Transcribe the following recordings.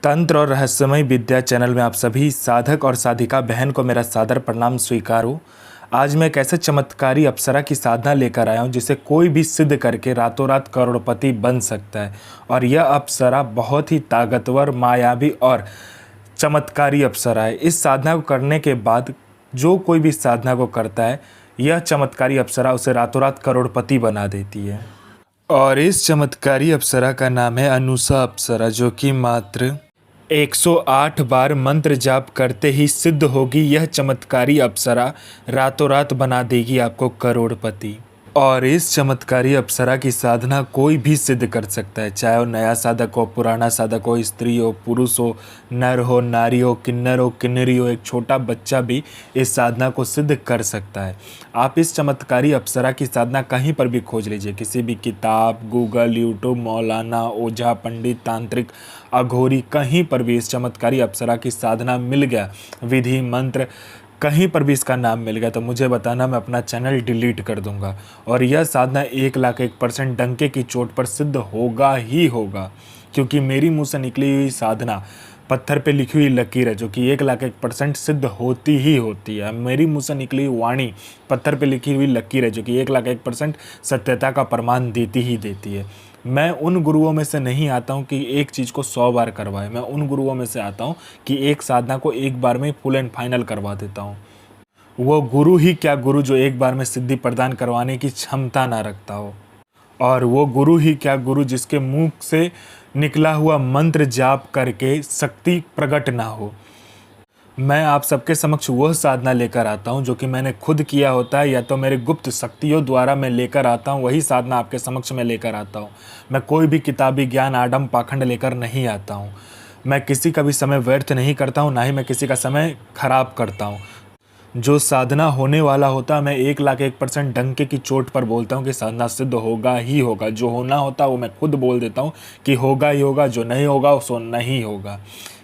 तंत्र और रहस्यमय विद्या चैनल में आप सभी साधक और साधिका बहन को मेरा सादर प्रणाम स्वीकार हो। आज मैं एक ऐसे चमत्कारी अप्सरा की साधना लेकर आया हूँ जिसे कोई भी सिद्ध करके रातों रात करोड़पति बन सकता है। और यह अप्सरा बहुत ही ताकतवर, मायावी और चमत्कारी अप्सरा है। इस साधना को करने के बाद जो कोई भी साधना को करता है, यह चमत्कारी अप्सरा उसे रातों रात करोड़पति बना देती है। और इस चमत्कारी अप्सरा का नाम है अनुसा अप्सरा, जो कि मात्र 108 बार मंत्र जाप करते ही सिद्ध होगी। यह चमत्कारी अप्सरा रातों रात बना देगी आपको करोड़पति। और इस चमत्कारी अप्सरा की साधना कोई भी सिद्ध कर सकता है, चाहे वो नया साधक हो, पुराना साधक हो, स्त्री हो, पुरुष हो, नर हो, नारी हो, किन्नर हो, किन्नरी हो, एक छोटा बच्चा भी इस साधना को सिद्ध कर सकता है। आप इस चमत्कारी अप्सरा की साधना कहीं पर भी खोज लीजिए, किसी भी किताब, गूगल, यूट्यूब, मौलाना, ओझा, पंडित, तांत्रिक, अघोरी, कहीं पर भी इस चमत्कारी अप्सरा की साधना मिल गया, विधि मंत्र कहीं पर भी इसका नाम मिल गया तो मुझे बताना, मैं अपना चैनल डिलीट कर दूंगा। और यह साधना 1,01% डंके की चोट पर सिद्ध होगा ही होगा, क्योंकि मेरी मुंह से निकली हुई साधना पत्थर पे लिखी हुई लकीर है, जो कि 1,01% सिद्ध होती ही होती है। मेरी मुंह से निकली हुई वाणी पत्थर पे लिखी हुई लकीर है, जो कि 1,01% सत्यता का प्रमाण देती ही देती है। मैं उन गुरुओं में से नहीं आता हूँ कि एक चीज़ को 100 बार करवाए। मैं उन गुरुओं में से आता हूँ कि एक साधना को एक बार में फुल एंड फाइनल करवा देता हूँ। वो गुरु ही क्या गुरु जो एक बार में सिद्धि प्रदान करवाने की क्षमता ना रखता हो। और वो गुरु ही क्या गुरु जिसके मुंह से निकला हुआ मंत्र जाप करके शक्ति प्रकट ना हो। मैं आप सबके समक्ष वह साधना लेकर आता हूं जो कि मैंने खुद किया होता है, या तो मेरे गुप्त शक्तियों द्वारा मैं लेकर आता हूं, वही साधना आपके समक्ष में लेकर आता हूं। मैं कोई भी किताबी ज्ञान, आडम पाखंड लेकर नहीं आता हूं। मैं किसी का भी समय व्यर्थ नहीं करता हूं, ना ही मैं किसी का समय खराब करता हूं। जो साधना होने वाला होता है, मैं 1,01% डंके की चोट पर बोलता हूँ कि साधना सिद्ध होगा ही होगा। जो होना होता वो मैं खुद बोल देता हूँ कि होगा ही होगा, जो नहीं होगा सो नहीं होगा।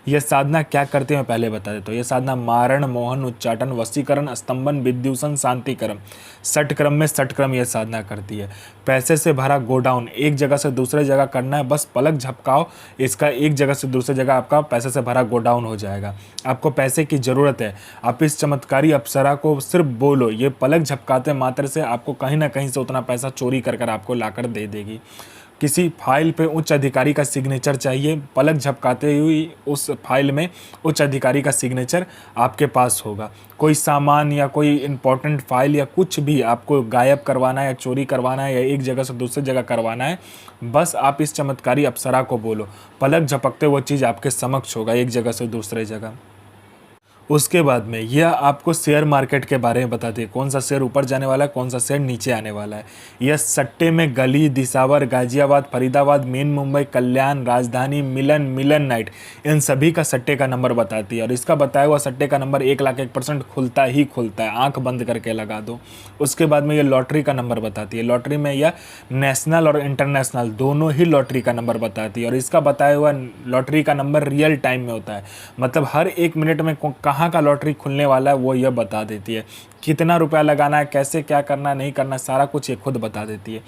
यह साधना क्या करते हैं मैं पहले बता देता हूँ। यह साधना मारण, मोहन, उच्चाटन, वशीकरण, स्तंभन, विद्युषण, शांतिक्रम, 60 क्रम में 60 क्रम यह साधना करती है। पैसे से भरा गोडाउन एक जगह से दूसरे जगह करना है, बस पलक झपकाओ, इसका एक जगह से दूसरी जगह आपका पैसे से भरा गोडाउन हो जाएगा। आपको पैसे की ज़रूरत है, आप इस चमत्कारी अप्सरा को सिर्फ बोलो, ये पलक झपकाते मात्र से आपको कहीं ना कहीं से उतना पैसा चोरी कर आपको लाकर दे देगी। किसी फाइल पे उच्च अधिकारी का सिग्नेचर चाहिए, पलक झपकाते हुई उस फाइल में उच्च अधिकारी का सिग्नेचर आपके पास होगा। कोई सामान या कोई इम्पोर्टेंट फाइल या कुछ भी आपको गायब करवाना है या चोरी करवाना है या एक जगह से दूसरी जगह करवाना है, बस आप इस चमत्कारी अप्सरा को बोलो, पलक झपकते वो चीज़ आपके समक्ष होगा एक जगह से दूसरे जगह। उसके बाद में यह आपको शेयर मार्केट के बारे में बताती है, कौन सा शेयर ऊपर जाने वाला है, कौन सा शेयर नीचे आने वाला है। यह सट्टे में गली, दिसावर, गाजियाबाद, फरीदाबाद, मेन मुंबई, कल्याण, राजधानी, मिलन, मिलन नाइट, इन सभी का सट्टे का नंबर बताती है। और इसका बताया हुआ सट्टे का नंबर 1,01% खुलता ही खुलता है, आंख बंद करके लगा दो। उसके बाद में यह लॉटरी का नंबर बताती है। लॉटरी में यह नेशनल और इंटरनेशनल दोनों ही लॉटरी का नंबर बताती है। और इसका बताया हुआ लॉटरी का नंबर रियल टाइम में होता है, मतलब हर 1 मिनट में कहाँ का लॉटरी खुलने वाला है वो यह बता देती है। कितना रुपया लगाना है, कैसे क्या करना नहीं करना, सारा कुछ ये खुद बता देती है।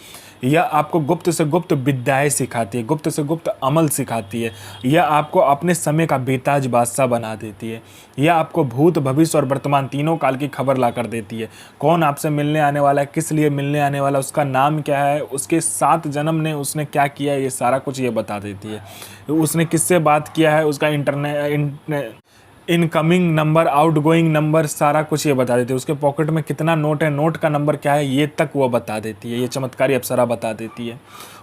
यह आपको गुप्त से गुप्त विद्याएं सिखाती है, गुप्त से गुप्त अमल सिखाती है। यह आपको अपने समय का बेताज बादशाह बना देती है। यह आपको भूत, भविष्य और वर्तमान तीनों काल की खबर ला कर देती है। कौन आपसे मिलने आने वाला है, किस लिए मिलने आने वाला है, उसका नाम क्या है, उसके 7 जन्म ने उसने क्या किया है, ये सारा कुछ ये बता देती है। उसने किससे बात किया है, उसका इनकमिंग नंबर, आउटगोइंग नंबर, सारा कुछ ये बता देती है। उसके पॉकेट में कितना नोट है, नोट का नंबर क्या है, ये तक वो बता देती है। ये चमत्कारी अप्सरा बता देती है।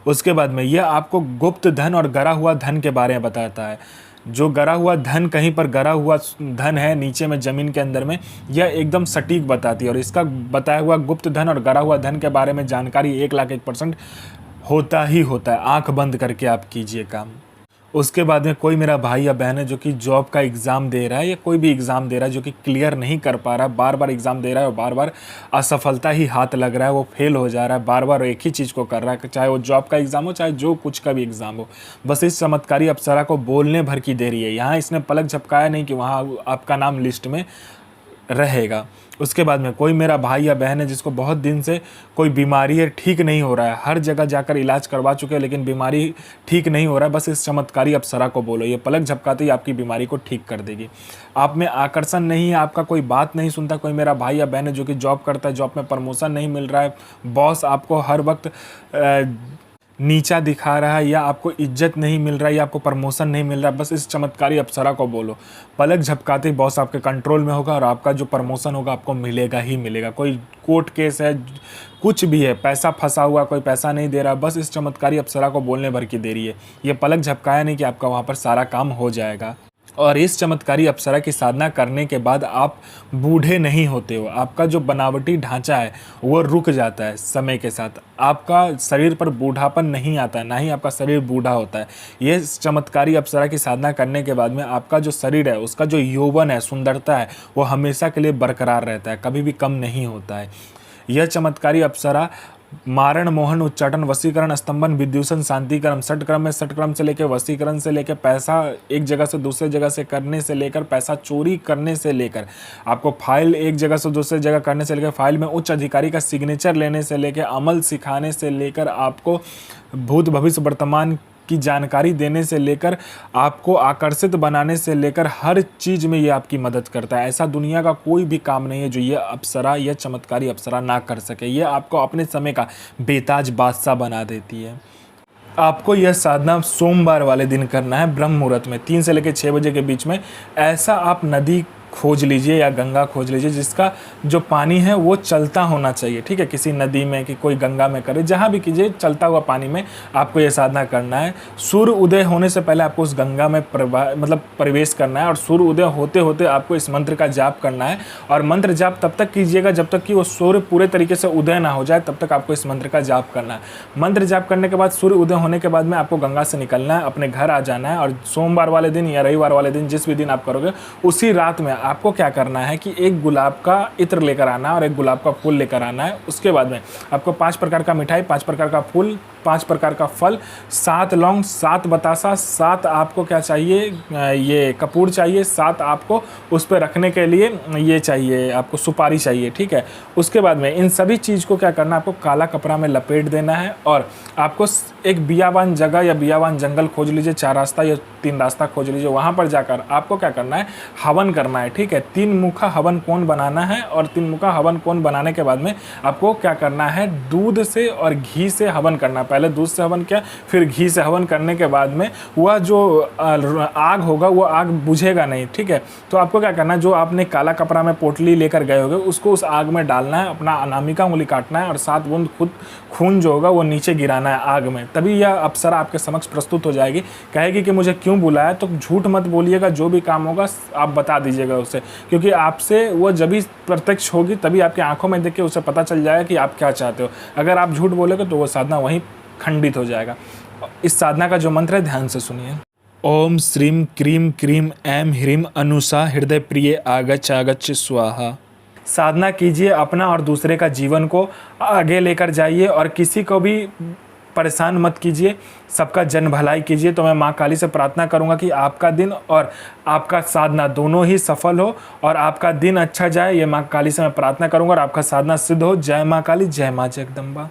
उसके बाद में यह आपको गुप्त धन और गरा हुआ धन के बारे में बताता है। जो गरा हुआ धन, कहीं पर गरा हुआ धन है नीचे में ज़मीन के अंदर में, यह एकदम सटीक बताती है। और इसका बताया हुआ गुप्त धन और गरा हुआ धन के बारे में जानकारी 1,01% होता ही होता है। आँख बंद करके आप कीजिए काम। उसके बाद में कोई मेरा भाई या बहन है जो कि जॉब का एग्ज़ाम दे रहा है या कोई भी एग्ज़ाम दे रहा है, जो कि क्लियर नहीं कर पा रहा है, बार बार एग्ज़ाम दे रहा है और बार बार असफलता ही हाथ लग रहा है, वो फेल हो जा रहा है, बार बार एक ही चीज़ को कर रहा है, चाहे वो जॉब का एग्ज़ाम हो, चाहे जो कुछ का भी एग्ज़ाम हो। बस इस चमत्कारी अप्सरा को बोलने भर की देरी है। यहाँ इसने पलक झपकाया नहीं कि वहाँ आपका नाम लिस्ट में रहेगा। उसके बाद में कोई मेरा भाई या बहन है जिसको बहुत दिन से कोई बीमारी है, ठीक नहीं हो रहा है, हर जगह जाकर इलाज करवा चुके हैं लेकिन बीमारी ठीक नहीं हो रहा है, बस इस चमत्कारी अप्सरा को बोलो, ये पलक झपकाते ही आपकी बीमारी को ठीक कर देगी। आप में आकर्षण नहीं है, आपका कोई बात नहीं सुनता, कोई मेरा भाई या बहन है जो कि जॉब करता है, जॉब में प्रमोशन नहीं मिल रहा है, बॉस आपको हर वक्त नीचा दिखा रहा है, या आपको इज्जत नहीं मिल रहा है, या आपको प्रमोशन नहीं मिल रहा है, बस इस चमत्कारी अप्सरा को बोलो, पलक झपकाते ही बॉस आपके कंट्रोल में होगा और आपका जो प्रमोशन होगा आपको मिलेगा ही मिलेगा। कोई कोर्ट केस है, कुछ भी है, पैसा फंसा हुआ, कोई पैसा नहीं दे रहा, बस इस चमत्कारी अप्सरा को बोलने भर की देरी है। ये पलक झपकाया नहीं कि आपका वहाँ पर सारा काम हो जाएगा। और इस चमत्कारी अप्सरा की साधना करने के बाद आप बूढ़े नहीं होते हो, आपका जो बनावटी ढांचा है वो रुक जाता है समय के साथ, आपका शरीर पर बूढ़ापन नहीं आता है, ना ही आपका शरीर बूढ़ा होता है। ये चमत्कारी अप्सरा की साधना करने के बाद में आपका जो शरीर है, उसका जो यौवन है, सुंदरता है, वो हमेशा के लिए बरकरार रहता है, कभी भी कम नहीं होता है। यह चमत्कारी अप्सरा मारण, मोहन, उच्चाटन, वशीकरण, स्तंभन, विद्यूषण, शांतिकरण, षटक्रम में षटक्रम से लेकर वशीकरण से लेकर पैसा एक जगह से दूसरे जगह से करने से लेकर पैसा चोरी करने से लेकर आपको फाइल एक जगह से दूसरे जगह करने से लेकर फाइल में उच्च अधिकारी का सिग्नेचर लेने से लेकर अमल सिखाने से लेकर आपको भूत भविष्य वर्तमान की जानकारी देने से लेकर आपको आकर्षित बनाने से लेकर हर चीज़ में ये आपकी मदद करता है। ऐसा दुनिया का कोई भी काम नहीं है जो ये अप्सरा, यह चमत्कारी अप्सरा ना कर सके। ये आपको अपने समय का बेताज बादशाह बना देती है। आपको यह साधना सोमवार वाले दिन करना है, ब्रह्म मुहूर्त में 3 से लेकर 6 बजे के बीच में। ऐसा आप नदी खोज लीजिए या गंगा खोज लीजिए जिसका जो पानी है वो चलता होना चाहिए, ठीक है। किसी नदी में कि कोई गंगा में करे, जहाँ भी कीजिए, चलता हुआ पानी में आपको ये साधना करना है। सूर्य उदय होने से पहले आपको उस गंगा में प्रवेश करना है और सूर्य उदय होते होते आपको इस मंत्र का जाप करना है। और मंत्र जाप तब तक कीजिएगा जब तक कि वो सूर्य पूरे तरीके से उदय ना हो जाए, तब तक आपको इस मंत्र का जाप करना है। मंत्र जाप करने के बाद सूर्य उदय होने के बाद में आपको गंगा से निकलना है, अपने घर आ जाना है। और सोमवार वाले दिन या रविवार वाले दिन, जिस भी दिन आप करोगे, उसी रात में आपको क्या करना है कि एक गुलाब का इत्र लेकर आना और एक गुलाब का फूल लेकर आना है। उसके बाद में आपको 5 प्रकार का मिठाई, 5 प्रकार का फूल, 5 प्रकार का फल, 7 लौंग, 7 बतासा, 7 आपको क्या चाहिए, ये कपूर चाहिए, 7 आपको उस पर रखने के लिए ये चाहिए, आपको सुपारी चाहिए, ठीक है। उसके बाद में इन सभी चीज़ को क्या करना है, आपको काला कपड़ा में लपेट देना है और आपको एक बियाबान जगह या बियाबान जंगल खोज लीजिए, 4 रास्ता या 3 रास्ता खोज लीजिए। वहाँ पर जाकर आपको क्या करना है, हवन करना है, ठीक है। 3 मुखा हवन कोण बनाना है और 3 मुखा हवन कोण बनाने के बाद में आपको क्या करना है, दूध से और घी से हवन करना। पहले दूध से हवन किया, फिर घी से हवन करने के बाद में वह जो आग होगा वो आग बुझेगा नहीं, ठीक है। तो आपको क्या करना है, जो आपने काला कपड़ा में पोटली लेकर गए होगे उसको उस आग में डालना है, अपना अनामिका उंगली काटना है और 7 बूंद खुद खून जो होगा वो नीचे गिराना है आग में। तभी यह अप्सरा आपके समक्ष प्रस्तुत हो जाएगी। कहेगी कि मुझे क्यों बुलाया, तो झूठ मत बोलिएगा, जो भी काम होगा आप बता दीजिएगा उसे, क्योंकि आपसे वो जब भी प्रत्यक्ष होगी तभी आपकी आंखों में देख के उसे पता चल जाएगा कि आप क्या चाहते हो। अगर आप झूठ बोलोगे तो वो साधना वहीं खंडित हो जाएगा। इस साधना का जो मंत्र है ध्यान से सुनिए। ओम श्रीम क्रीम क्रीम ऐं ह्रीं अनुषा हृदय प्रिय आगच्छ आगच्छ स्वाहा। साधना कीजिए, अपना और दूसरे का जीवन को आगे लेकर जाइए और किसी को भी परेशान मत कीजिए, सबका जन भलाई कीजिए। तो मैं माँ काली से प्रार्थना करूँगा कि आपका दिन और आपका साधना दोनों ही सफल हो और आपका दिन अच्छा जाए। ये माँ काली से मैं प्रार्थना करूँगा और आपका साधना सिद्ध हो। जय माँ काली, जय माँ जगदम्बा।